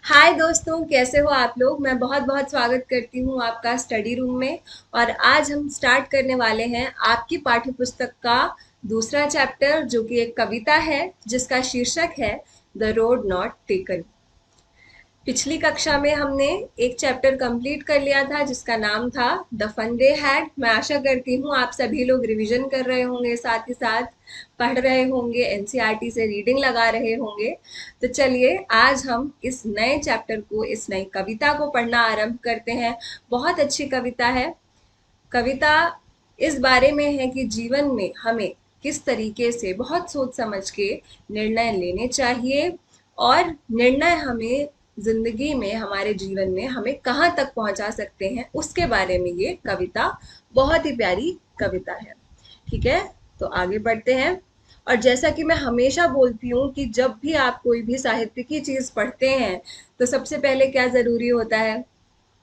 हाय दोस्तों, कैसे हो आप लोग। मैं बहुत बहुत स्वागत करती हूँ आपका स्टडी रूम में। और आज हम स्टार्ट करने वाले हैं आपकी पाठ्य पुस्तक का दूसरा चैप्टर, जो कि एक कविता है जिसका शीर्षक है द रोड नॉट टेकन। पिछली कक्षा में हमने एक चैप्टर कंप्लीट कर लिया था जिसका नाम था द फन दे हैड। मैं आशा करती हूँ आप सभी लोग रिवीजन कर रहे होंगे, साथ ही साथ पढ़ रहे होंगे, एनसीईआरटी से रीडिंग लगा रहे होंगे। तो चलिए आज हम इस नए चैप्टर को, इस नई कविता को पढ़ना आरंभ करते हैं। बहुत अच्छी कविता है। कविता इस बारे में है कि जीवन में हमें किस तरीके से बहुत सोच समझ के निर्णय लेने चाहिए, और निर्णय हमें जिंदगी में, हमारे जीवन में हमें कहाँ तक पहुंचा सकते हैं, उसके बारे में ये कविता बहुत ही प्यारी कविता है। ठीक है, तो आगे बढ़ते हैं। और जैसा कि मैं हमेशा बोलती हूँ कि जब भी आप कोई भी साहित्य की चीज पढ़ते हैं तो सबसे पहले क्या जरूरी होता है?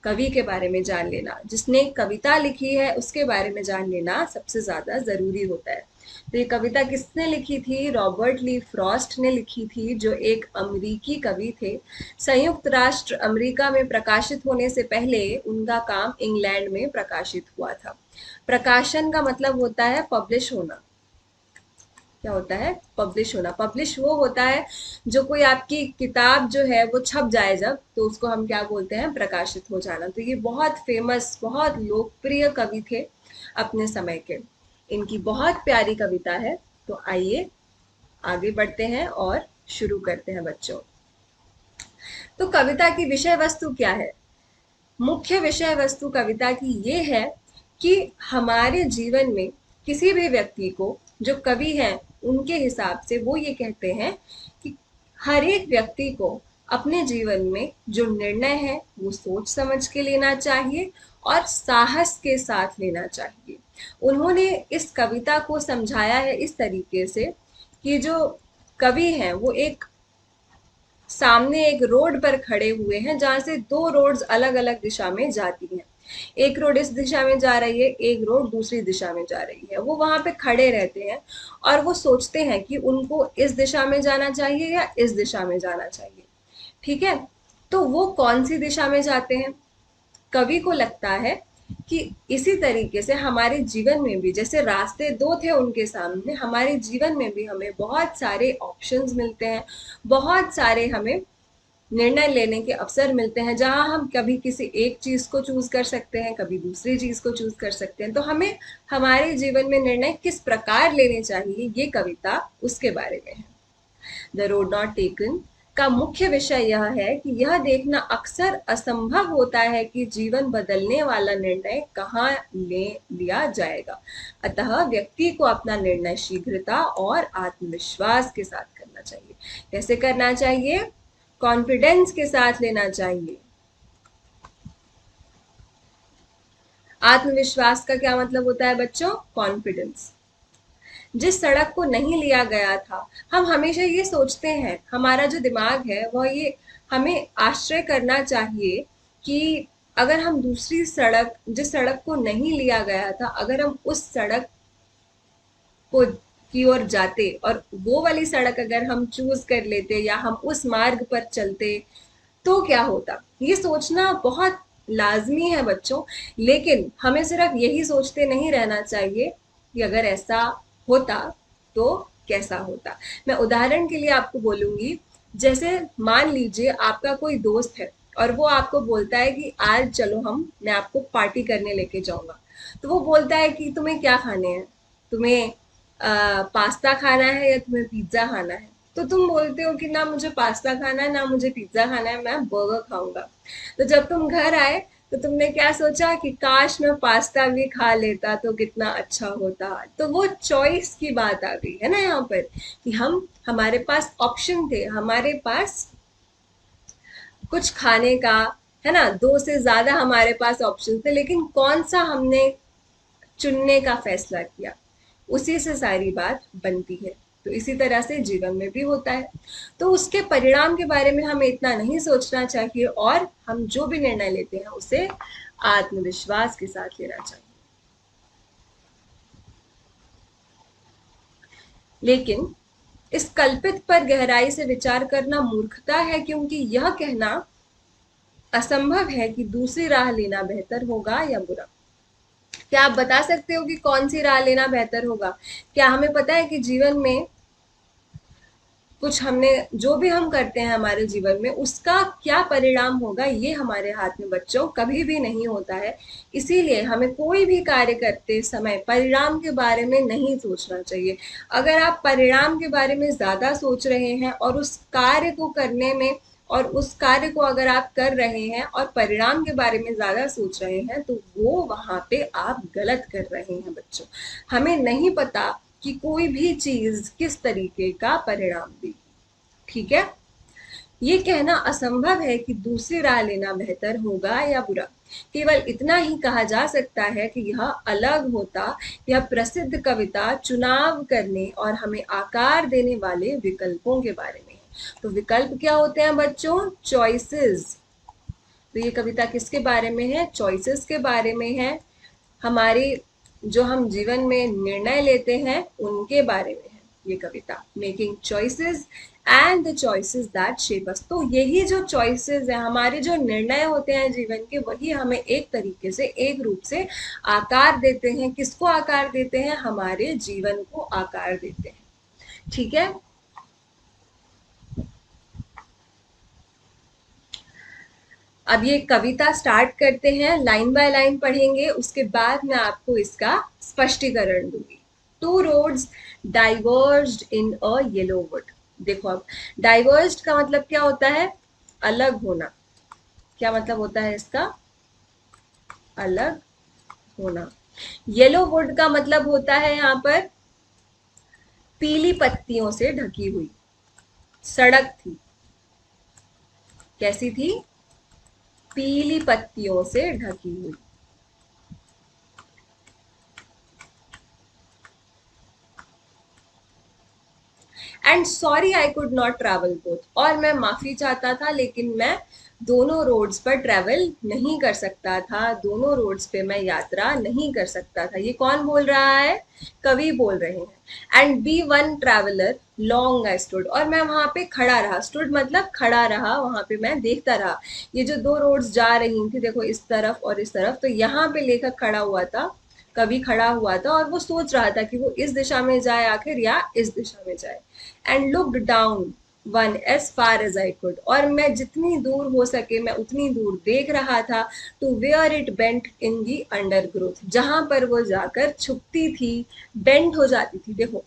कवि के बारे में जान लेना। जिसने कविता लिखी है उसके बारे में जान लेना सबसे ज्यादा जरूरी होता है। तो ये कविता किसने लिखी थी? रॉबर्ट ली फ्रॉस्ट ने लिखी थी, जो एक अमेरिकी कवि थे। संयुक्त राष्ट्र अमेरिका में प्रकाशित होने से पहले उनका काम इंग्लैंड में प्रकाशित हुआ था। प्रकाशन का मतलब होता है पब्लिश होना। क्या होता है? पब्लिश होना। पब्लिश वो होता है जो कोई आपकी किताब जो है वो छप जाए जब, तो उसको हम क्या बोलते हैं? प्रकाशित हो जाना। तो ये बहुत फेमस, बहुत लोकप्रिय कवि थे अपने समय के। इनकी बहुत प्यारी कविता है। तो आइए आगे बढ़ते हैं और शुरू करते हैं बच्चों। तो कविता की विषय वस्तु क्या है? मुख्य विषय वस्तु कविता की ये है कि हमारे जीवन में किसी भी व्यक्ति को, जो कवि हैं उनके हिसाब से वो ये कहते हैं कि हर एक व्यक्ति को अपने जीवन में जो निर्णय है वो सोच समझ के लेना चाहिए और साहस के साथ लेना चाहिए। उन्होंने इस कविता को समझाया है इस तरीके से कि जो कवि हैं वो एक सामने एक रोड पर खड़े हुए हैं जहां से दो रोड्स अलग अलग दिशा में जाती हैं। एक रोड इस दिशा में जा रही है, एक रोड दूसरी दिशा में जा रही है। वो वहां पे खड़े रहते हैं और वो सोचते हैं कि उनको इस दिशा में जाना चाहिए या इस दिशा में जाना चाहिए। ठीक है, तो वो कौन सी दिशा में जाते हैं? कवि को लगता है कि इसी तरीके से हमारे जीवन में भी, जैसे रास्ते दो थे उनके सामने, हमारे जीवन में भी हमें बहुत सारे ऑप्शंस मिलते हैं, बहुत सारे हमें निर्णय लेने के अवसर मिलते हैं, जहां हम कभी किसी एक चीज को चूज कर सकते हैं, कभी दूसरी चीज को चूज कर सकते हैं। तो हमें हमारे जीवन में निर्णय किस प्रकार लेने चाहिए, ये कविता उसके बारे में है। द रोड नॉट टेकन का मुख्य विषय यह है कि यह देखना अक्सर असंभव होता है कि जीवन बदलने वाला निर्णय कहाँ ले लिया जाएगा। अतः व्यक्ति को अपना निर्णय शीघ्रता और आत्मविश्वास के साथ करना चाहिए। कैसे करना चाहिए? कॉन्फिडेंस के साथ लेना चाहिए। आत्मविश्वास का क्या मतलब होता है बच्चों? कॉन्फिडेंस। जिस सड़क को नहीं लिया गया था, हम हमेशा ये सोचते हैं, हमारा जो दिमाग है वह ये हमें आश्चर्य करना चाहिए कि अगर हम दूसरी सड़क, जिस सड़क को नहीं लिया गया था, अगर हम उस सड़क को की ओर जाते और वो वाली सड़क अगर हम चूज कर लेते या हम उस मार्ग पर चलते तो क्या होता? ये सोचना बहुत लाजमी है बच्चों। लेकिन हमें सिर्फ यही सोचते नहीं रहना चाहिए कि अगर ऐसा होता तो कैसा होता। मैं उदाहरण के लिए आपको बोलूंगी। जैसे मान लीजिए आपका कोई दोस्त है और वो आपको बोलता है कि आज चलो, मैं आपको पार्टी करने लेके जाऊंगा। तो वो बोलता है कि तुम्हें क्या खाने हैं? तुम्हें पास्ता खाना है या तुम्हें पिज्जा खाना है? तो तुम बोलते हो कि ना मुझे पास्ता खाना है, ना मुझे पिज्जा खाना है, मैं बर्गर खाऊंगा। तो जब तुम घर आए तो तुमने क्या सोचा कि काश मैं पास्ता भी खा लेता तो कितना अच्छा होता। तो वो चॉइस की बात आ गई है ना यहाँ पर, कि हमारे पास ऑप्शन थे, हमारे पास कुछ खाने का, है ना, दो से ज्यादा हमारे पास ऑप्शन थे, लेकिन कौन सा हमने चुनने का फैसला किया, उसी से सारी बात बनती है। तो इसी तरह से जीवन में भी होता है। तो उसके परिणाम के बारे में हमें इतना नहीं सोचना चाहिए और हम जो भी निर्णय लेते हैं उसे आत्मविश्वास के साथ लेना चाहिए। लेकिन इस कल्पित पर गहराई से विचार करना मूर्खता है, क्योंकि यह कहना असंभव है कि दूसरी राह लेना बेहतर होगा या बुरा। क्या आप बता सकते हो कि कौन सी राह लेना बेहतर होगा? क्या हमें पता है कि जीवन में कुछ हमने जो भी हम करते हैं हमारे जीवन में उसका क्या परिणाम होगा, ये हमारे हाथ में बच्चों कभी भी नहीं होता है। इसीलिए हमें कोई भी कार्य करते समय परिणाम के बारे में नहीं सोचना चाहिए। अगर आप परिणाम के बारे में ज्यादा सोच रहे हैं और उस कार्य को करने में, और उस कार्य को अगर आप कर रहे हैं और परिणाम के बारे में ज्यादा सोच रहे हैं, तो वो वहां पे आप गलत कर रहे हैं बच्चों। हमें नहीं पता कि कोई भी चीज किस तरीके का परिणाम देगी। ठीक है? ये कहना असंभव है कि दूसरी राह लेना बेहतर होगा या बुरा। केवल इतना ही कहा जा सकता है कि यह अलग होता। यह प्रसिद्ध कविता चुनाव करने और हमें आकार देने वाले विकल्पों के बारे में है। तो विकल्प क्या होते हैं बच्चों? चॉइसेस। तो ये कविता किसके बारे में है? चॉइसेस के बारे में है। हमारे जो हम जीवन में निर्णय लेते हैं उनके बारे में है ये कविता। Making choices and the choices that shape us. तो यही जो चॉइसेस है, हमारे जो निर्णय होते हैं जीवन के, वही हमें एक तरीके से, एक रूप से आकार देते हैं। किसको आकार देते हैं? हमारे जीवन को आकार देते हैं। ठीक है? अब ये कविता स्टार्ट करते हैं, लाइन बाय लाइन पढ़ेंगे, उसके बाद मैं आपको इसका स्पष्टीकरण दूंगी। To roads diverged in a yellow would. देखो, अब डाइवर्ज्ड का मतलब क्या होता है? अलग होना। क्या मतलब होता है इसका? अलग होना। येलो वुड का मतलब होता है यहाँ पर पीली पत्तियों से ढकी हुई सड़क थी। कैसी थी? पीली पत्तियों से ढकी हुई। And sorry I could not travel both. और मैं माफी चाहता था, लेकिन मैं दोनों रोड्स पर ट्रैवल नहीं कर सकता था, दोनों रोड्स पे मैं यात्रा नहीं कर सकता था। ये कौन बोल रहा है? कवि बोल रहे हैं। And be one traveller long I stood. और मैं वहां पे खड़ा रहा। स्टूड मतलब खड़ा रहा, वहां पे मैं देखता रहा। ये जो दो रोड्स जा रही थी, देखो इस तरफ और इस तरफ, तो यहाँ पे लेखक खड़ा हुआ था, कवि खड़ा हुआ था, और वो सोच रहा था कि वो इस दिशा में जाए आखिर या इस दिशा में जाए। And looked down one as far as I could. और मैं जितनी दूर हो सके मैं उतनी दूर देख रहा था। To where it bent in the undergrowth. जहां पर वो जाकर छुपती थी, बेंट हो जाती थी। देखो,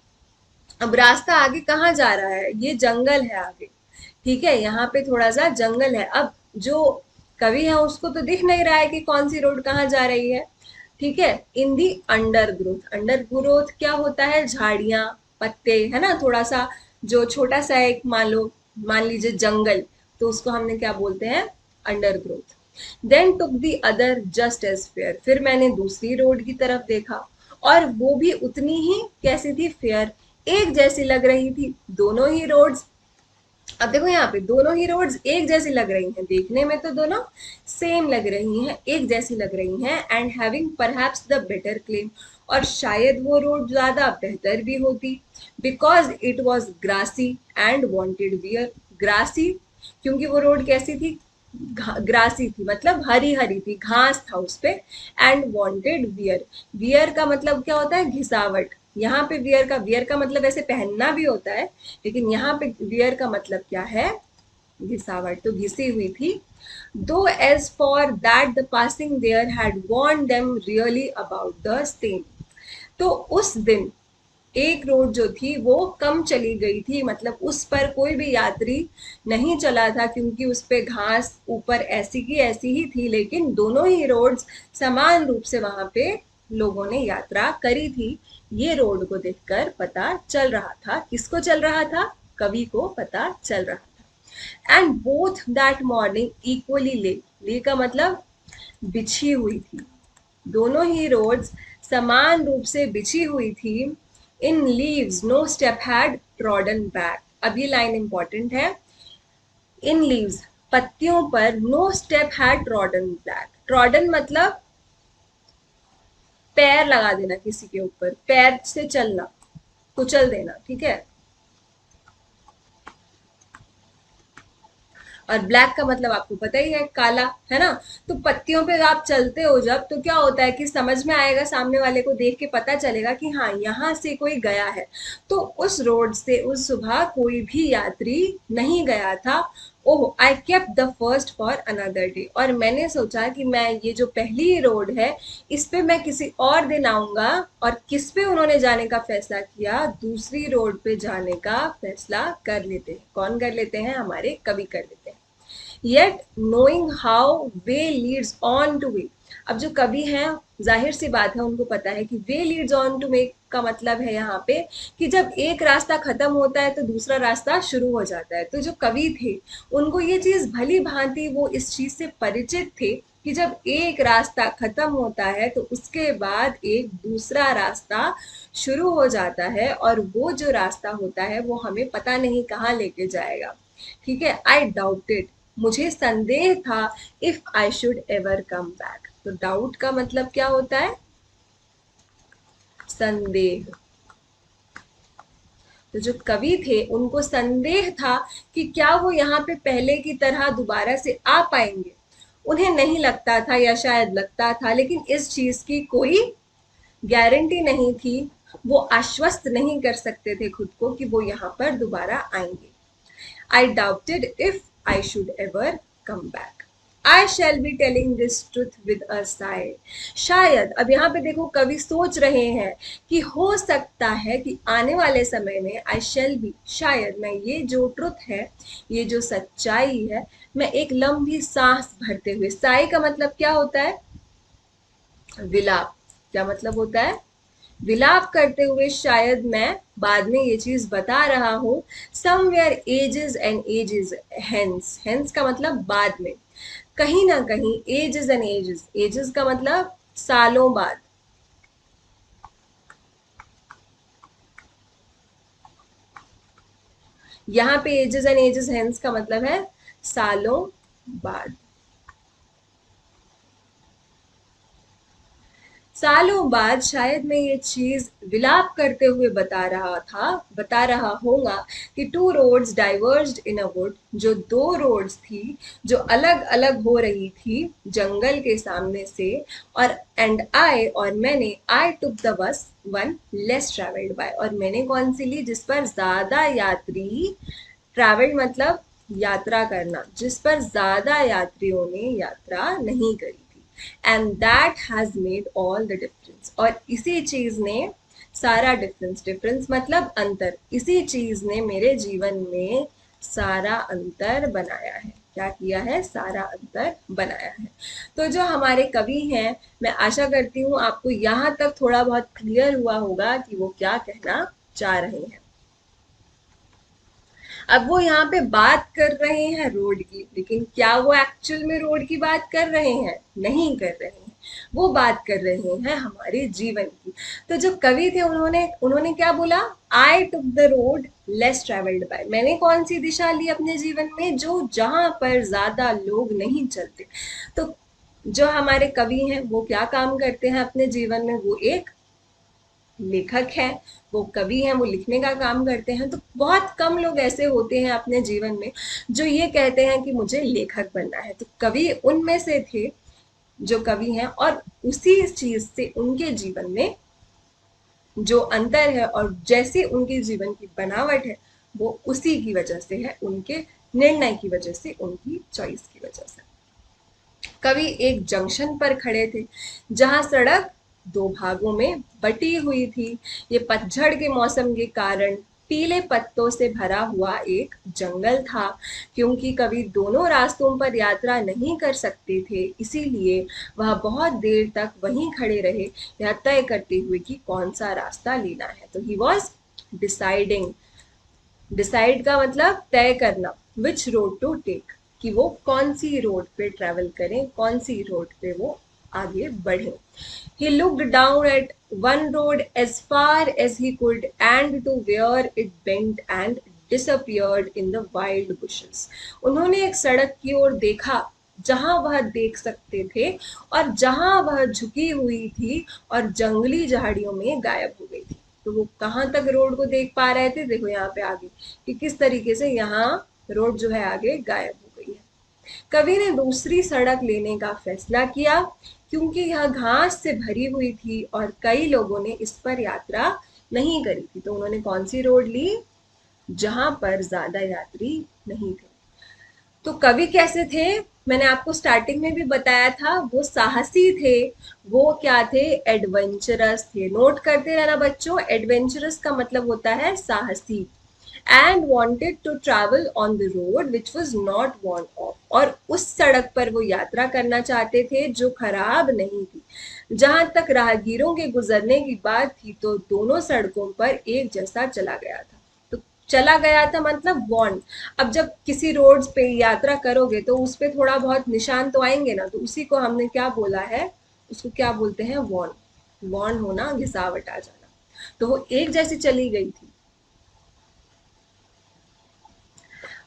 अब रास्ता आगे कहाँ जा रहा है? ये जंगल है आगे। ठीक है? यहाँ पे थोड़ा सा जंगल है। अब जो कवि है उसको तो दिख नहीं रहा है कि कौन सी रोड कहाँ जा रही है। ठीक है? इन the under growth. Under growth क्या होता है? झाड़ियां, पत्ते, है ना, थोड़ा सा जो छोटा सा एक, मान लीजिए जंगल, तो उसको हमने क्या बोलते हैं? Undergrowth. Then took the other just as fair. फिर मैंने दूसरी रोड की तरफ देखा, और वो भी उतनी ही कैसी थी? फेयर, एक जैसी लग रही थी। दोनों ही रोड्स, अब देखो यहाँ पे दोनों ही रोड्स एक जैसी लग रही हैं, देखने में तो दोनों सेम लग रही हैं, एक जैसी लग रही हैं। And having perhaps the better claim. और शायद वो रोड ज्यादा बेहतर भी होती, because it was grassy and wanted wear. Grassy, क्योंकि वो रोड कैसी थी? ग्रासी थी, मतलब हरी हरी थी, घास था उस पे। And wanted wear. वियर का मतलब क्या होता है? घिसावट। यहाँ पे वियर का मतलब ऐसे पहनना भी होता है, लेकिन यहाँ पे वियर का मतलब क्या है? घिसावट। तो घिसी हुई थी। Though as for that the passing there had worn them really about the same. तो उस दिन एक रोड जो थी वो कम चली गई थी, मतलब उस पर कोई भी यात्री नहीं चला था, क्योंकि उस पे घास ऊपर ऐसी की ऐसी ही थी। लेकिन दोनों ही रोड्स समान रूप से वहां पे लोगों ने यात्रा करी थी। ये रोड को देखकर पता चल रहा था। किसको चल रहा था? कवि को पता चल रहा था। And both that morning equally ले का मतलब बिछी हुई थी। दोनों ही रोड्स समान रूप से बिछी हुई थी। In leaves no step had trodden back. अब ये लाइन इंपॉर्टेंट है। इन लीव्स, पत्तियों पर, no step had trodden back. Trodden मतलब पैर लगा देना किसी के ऊपर, पैर से चलना, कुचल देना। ठीक है? और ब्लैक का मतलब आपको पता ही है, काला, है ना। तो पत्तियों पे आप चलते हो जब, तो क्या होता है कि समझ में आएगा, सामने वाले को देख के पता चलेगा कि हाँ यहाँ से कोई गया है। तो उस रोड से उस सुबह कोई भी यात्री नहीं गया था। Oh, I kept the first for another day, और मैंने सोचा कि मैं ये जो पहली रोड है इस पे मैं किसी और दिन आऊंगा। और किस पे उन्होंने जाने का फैसला किया, दूसरी रोड पे जाने का फैसला कर लेते हैं। कौन कर लेते हैं, हमारे कवि कर लेते हैं। Yet knowing how way Leeds on two way. अब जो कवि हैं, जाहिर सी बात है उनको पता है कि वे लीड्स ऑन टू वे का मतलब है यहाँ पे कि जब एक रास्ता खत्म होता है तो दूसरा रास्ता शुरू हो जाता है। तो जो कवि थे उनको ये चीज भली भांति वो इस चीज से परिचित थे कि जब एक रास्ता खत्म होता है तो उसके बाद एक दूसरा रास्ता शुरू हो जाता है, और वो जो रास्ता होता है वो हमें पता नहीं कहाँ लेके जाएगा। ठीक है। आई डाउटेड, मुझे संदेह था, if I should ever come back. तो डाउट का मतलब क्या होता है, संदेह। तो जो कवि थे उनको संदेह था कि क्या वो यहाँ पे पहले की तरह दोबारा से आ पाएंगे। उन्हें नहीं लगता था, या शायद लगता था, लेकिन इस चीज की कोई गारंटी नहीं थी। वो आश्वस्त नहीं कर सकते थे खुद को कि वो यहाँ पर दोबारा आएंगे। I doubted if I should ever come back. I shall be telling this truth with a sigh. शायद, अब यहाँ पे देखो कवि सोच रहे हैं कि हो सकता है कि आने वाले समय में I shall be, शायद मैं ये जो ट्रुथ है, ये जो सच्चाई है, मैं एक लंबी सांस भरते हुए, साई का मतलब क्या होता है, विलाप। क्या मतलब होता है, विलाप करते हुए शायद मैं बाद में ये चीज बता रहा हूं। Somewhere ages and ages hence, hence का मतलब बाद में, कहीं ना कहीं, एजेस एंड एजेस, एजेस का मतलब सालों बाद। यहाँ पे एजेस एंड एजेस हेंस का मतलब है सालों बाद। सालों बाद शायद मैं ये चीज विलाप करते हुए बता रहा होगा कि two roads diverged in a wood, जो दो रोड्स थी जो अलग अलग हो रही थी जंगल के सामने से, और एंड आई, और मैंने, I took the bus one less travelled by, और मैंने कौन सी ली, जिस पर ज्यादा यात्री, ट्रैवल्ड मतलब यात्रा करना, जिस पर ज्यादा यात्रियों ने यात्रा नहीं करी थी। And that has made all the difference, और इसी चीज ने सारा डिफरेंस, डिफरेंस मतलब अंतर, इसी चीज ने मेरे जीवन में सारा अंतर बनाया है। क्या किया है, सारा अंतर बनाया है। तो जो हमारे कवि हैं, मैं आशा करती हूँ आपको यहाँ तक थोड़ा बहुत क्लियर हुआ होगा कि वो क्या कहना चाह रहे हैं। अब वो यहाँ पे बात कर रहे हैं रोड की, लेकिन क्या वो एक्चुअल में रोड की बात कर रहे हैं, नहीं कर रहे हैं। वो बात कर रहे हैं हमारे जीवन की। तो जो कवि थे उन्होंने उन्होंने क्या बोला, I took the road less travelled by, मैंने कौन सी दिशा ली अपने जीवन में, जो जहां पर ज्यादा लोग नहीं चलते। तो जो हमारे कवि हैं वो क्या काम करते हैं अपने जीवन में, वो एक लेखक है, वो कवि हैं, वो लिखने का काम करते हैं। तो बहुत कम लोग ऐसे होते हैं अपने जीवन में जो ये कहते हैं कि मुझे लेखक बनना है। तो कवि उनमें से थे जो कवि हैं, और उसी चीज से उनके जीवन में जो अंतर है और जैसे उनके जीवन की बनावट है वो उसी की वजह से है, उनके निर्णय की वजह से, उनकी चॉइस की वजह से। कवि एक जंक्शन पर खड़े थे जहां सड़क दो भागों में बटी हुई थी। ये पतझड़ के मौसम के कारण पीले पत्तों से भरा हुआ एक जंगल था। क्योंकि कवि दोनों रास्तों पर यात्रा नहीं कर सकते थे, इसीलिए वह बहुत देर तक वहीं खड़े रहे, यह तय करते हुए कि कौन सा रास्ता लेना है। तो ही वॉज डिसाइडिंग, डिसाइड का मतलब तय करना, विच रोड टू टेक, कि वो कौन सी रोड पे ट्रेवल करें, कौन सी रोड पे वो आगे बढ़े। He looked down at one road as far as he could and to where it bent and disappeared in the wild bushes. उन्होंने एक सड़क की ओर देखा जहां वह देख सकते थे, और जहां वह झुकी हुई थी और जंगली झाड़ियों में गायब हो गई थी। तो वो कहाँ तक रोड को देख पा रहे थे, देखो यहाँ पे आगे कि किस तरीके से यहाँ रोड जो है आगे गायब हो गई है। कवि ने दूसरी सड़क लेने का फैसला किया क्योंकि यह घास से भरी हुई थी और कई लोगों ने इस पर यात्रा नहीं करी थी। तो उन्होंने कौन सी रोड ली? जहां पर ज्यादा यात्री नहीं थे। तो कवि कैसे थे? मैंने आपको स्टार्टिंग में भी बताया था, वो साहसी थे। वो क्या थे? एडवेंचरस थे। नोट करते रहना बच्चों, एडवेंचरस का मतलब होता है साहसी। And wanted to travel on the road which was not worn off, और उस सड़क पर वो यात्रा करना चाहते थे जो खराब नहीं थी। जहां तक राहगीरों के गुजरने की बात थी तो दोनों सड़कों पर एक जैसा चला गया था। तो चला गया था मतलब वॉर्न। अब जब किसी रोड पे यात्रा करोगे तो उस पे थोड़ा बहुत निशान तो आएंगे ना, तो उसी को हमने क्या बोला है? उसको क्या बोलते हैं? वॉर्न। वॉर्न होना, घिसावट आ जाना। तो वो एक जैसी चली गई थी।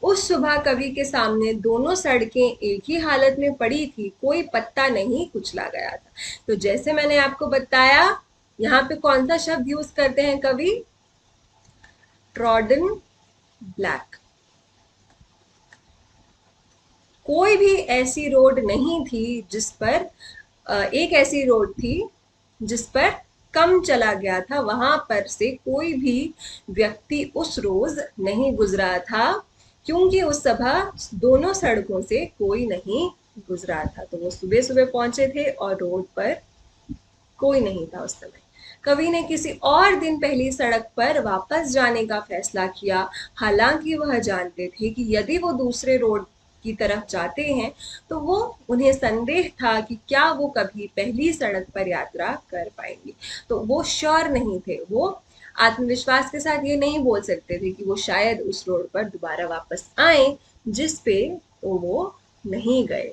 उस सुबह कवि के सामने दोनों सड़कें एक ही हालत में पड़ी थी, कोई पत्ता नहीं कुचला गया था। तो जैसे मैंने आपको बताया, यहाँ पे कौन सा शब्द यूज करते हैं कवि? Trodden black. कोई भी ऐसी रोड नहीं थी जिस पर एक ऐसी रोड थी जिस पर कम चला गया था, वहां पर से कोई भी व्यक्ति उस रोज नहीं गुजरा था क्योंकि उस सुबह दोनों सड़कों से कोई नहीं गुजरा था। तो वो सुबह सुबह पहुंचे थे और रोड पर कोई नहीं था उस समय। कवि ने किसी और दिन पहली सड़क पर वापस जाने का फैसला किया, हालांकि वह जानते थे कि यदि वो दूसरे रोड की तरफ जाते हैं तो वो उन्हें संदेह था कि क्या वो कभी पहली सड़क पर यात्रा कर पाएंगे। तो वो श्योर नहीं थे, वो आत्मविश्वास के साथ ये नहीं बोल सकते थे कि वो शायद उस रोड पर दोबारा वापस आए जिस पे वो नहीं गए।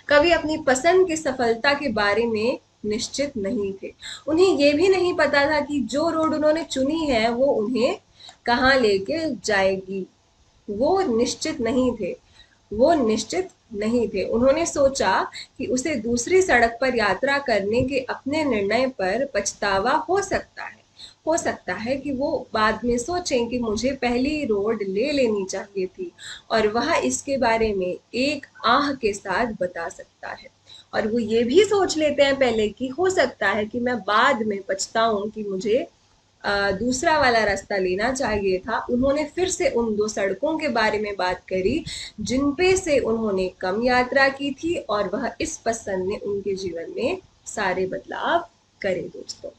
कवि अपनी पसंद की सफलता के बारे में निश्चित नहीं थे। उन्हें यह भी नहीं पता था कि जो रोड उन्होंने चुनी है वो उन्हें कहाँ लेके जाएगी। वो निश्चित नहीं थे। वो निश्चित नहीं थे। उन्होंने सोचा कि उसे दूसरी सड़क पर यात्रा करने के अपने निर्णय पर पछतावा हो सकता है कि वो बाद में सोचें कि मुझे पहली रोड ले लेनी चाहिए थी, और वह इसके बारे में एक आह के साथ बता सकता है। और वो ये भी सोच लेते हैं पहले कि हो सकता है कि मैं बाद में पछताऊं कि मुझे दूसरा वाला रास्ता लेना चाहिए था। उन्होंने फिर से उन दो सड़कों के बारे में बात करी जिन पे से उन्होंने कम यात्रा की थी, और वह इस पसंद ने उनके जीवन में सारे बदलाव करे दोस्तों।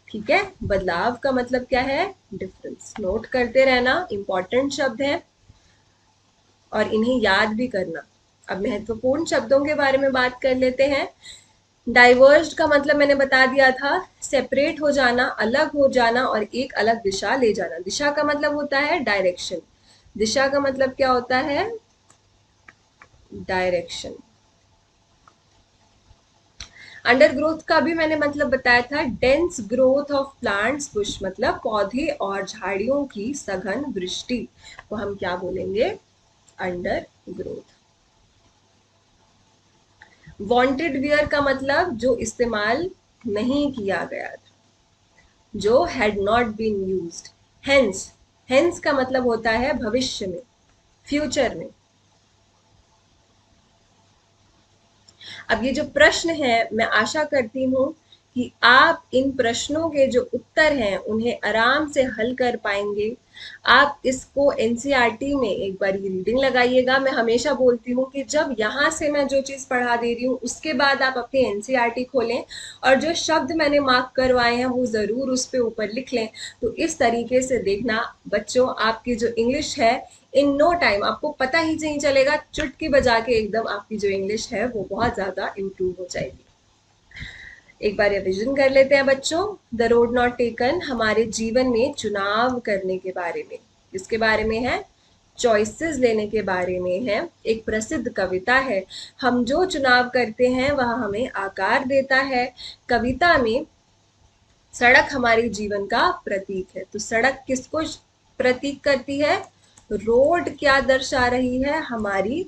ठीक है, बदलाव का मतलब क्या है? डिफरेंस। नोट करते रहना, इंपॉर्टेंट शब्द है और इन्हें याद भी करना। अब महत्वपूर्ण शब्दों के बारे में बात कर लेते हैं। डाइवर्स्ड का मतलब मैंने बता दिया था, सेपरेट हो जाना, अलग हो जाना और एक अलग दिशा ले जाना। दिशा का मतलब होता है डायरेक्शन। दिशा का मतलब क्या होता है? डायरेक्शन। अंडर ग्रोथ का भी मैंने मतलब बताया था, dense growth of plants Bush, मतलब पौधे और झाड़ियों की सघन वृष्टि को हम क्या बोलेंगे? Under growth. वांटेड वियर का मतलब जो इस्तेमाल नहीं किया गया था, जो had not been used. Hence, hence का मतलब होता है भविष्य में, फ्यूचर में। अब ये जो प्रश्न है, मैं आशा करती हूँ कि आप इन प्रश्नों के जो उत्तर हैं उन्हें आराम से हल कर पाएंगे। आप इसको एनसीईआरटी में एक बार रीडिंग लगाइएगा। मैं हमेशा बोलती हूँ कि जब यहाँ से मैं जो चीज़ पढ़ा दे रही हूँ उसके बाद आप अपनी एनसीईआरटी खोलें और जो शब्द मैंने मार्क करवाए हैं वो ज़रूर उस पर ऊपर लिख लें। तो इस तरीके से देखना बच्चों, आपकी जो इंग्लिश है इन नो टाइम आपको पता ही नहीं चलेगा, चुटकी बजा के एकदम आपकी जो इंग्लिश है वो बहुत ज़्यादा इम्प्रूव हो जाएगी। एक बार रिविजन कर लेते हैं बच्चों। द रोड नॉट टेकन हमारे जीवन में चुनाव करने के बारे में, किसके बारे में है? चॉइसेस लेने के बारे में है। एक प्रसिद्ध कविता है, हम जो चुनाव करते हैं वह हमें आकार देता है। कविता में सड़क हमारे जीवन का प्रतीक है। तो सड़क किसको प्रतीक करती है? रोड क्या दर्शा रही है? हमारी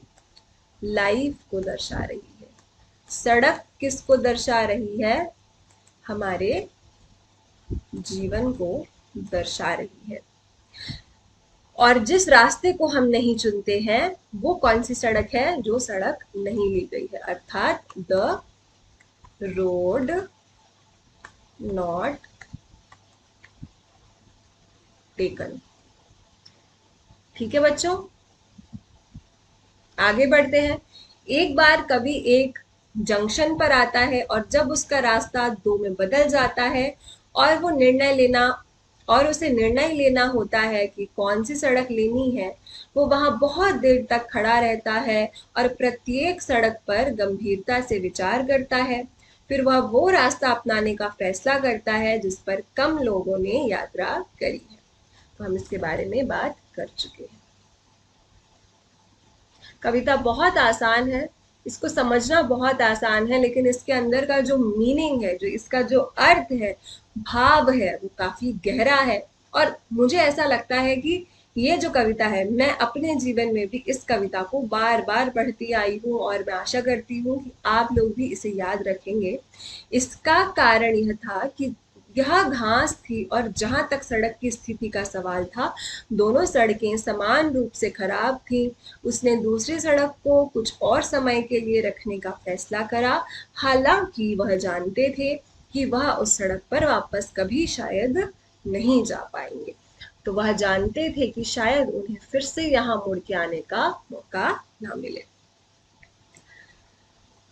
लाइफ को दर्शा रही है। सड़क किसको दर्शा रही है? हमारे जीवन को दर्शा रही है। और जिस रास्ते को हम नहीं चुनते हैं वो कौन सी सड़क है? जो सड़क नहीं ली गई है, अर्थात द रोड नॉट टेकन। ठीक है बच्चों, आगे बढ़ते हैं। एक बार कभी एक जंक्शन पर आता है और जब उसका रास्ता दो में बदल जाता है और उसे निर्णय लेना होता है कि कौन सी सड़क लेनी है, वो वहां बहुत देर तक खड़ा रहता है और प्रत्येक सड़क पर गंभीरता से विचार करता है। फिर वह वो रास्ता अपनाने का फैसला करता है जिस पर कम लोगों ने यात्रा करी है। तो हम इसके बारे में बात कर चुके हैं। कविता बहुत आसान है, इसको समझना बहुत आसान है, लेकिन इसके अंदर का जो मीनिंग है, जो इसका जो अर्थ है, भाव है, वो काफी गहरा है। और मुझे ऐसा लगता है कि ये जो कविता है, मैं अपने जीवन में भी इस कविता को बार बार पढ़ती आई हूँ और मैं आशा करती हूँ कि आप लोग भी इसे याद रखेंगे। इसका कारण यह था कि यह घास थी और जहां तक सड़क की स्थिति का सवाल था, दोनों सड़कें समान रूप से खराब थीं। उसने दूसरी सड़क को कुछ और समय के लिए रखने का फैसला करा, हालांकि वह जानते थे कि वह उस सड़क पर वापस कभी शायद नहीं जा पाएंगे। तो वह जानते थे कि शायद उन्हें फिर से यहाँ मुड़ के आने का मौका ना मिले।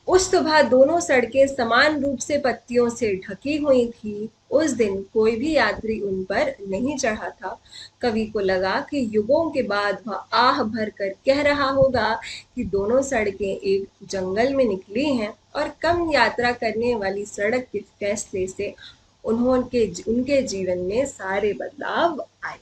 उस सुबह दोनों सड़कें समान रूप से पत्तियों से ढकी हुई थी। उस दिन कोई भी यात्री उन पर नहीं चढ़ा था। कवि को लगा कि युगों के बाद वह आह भर कर कह रहा होगा कि दोनों सड़कें एक जंगल में निकली हैं और कम यात्रा करने वाली सड़क के फैसले से उनके जीवन में सारे बदलाव आए।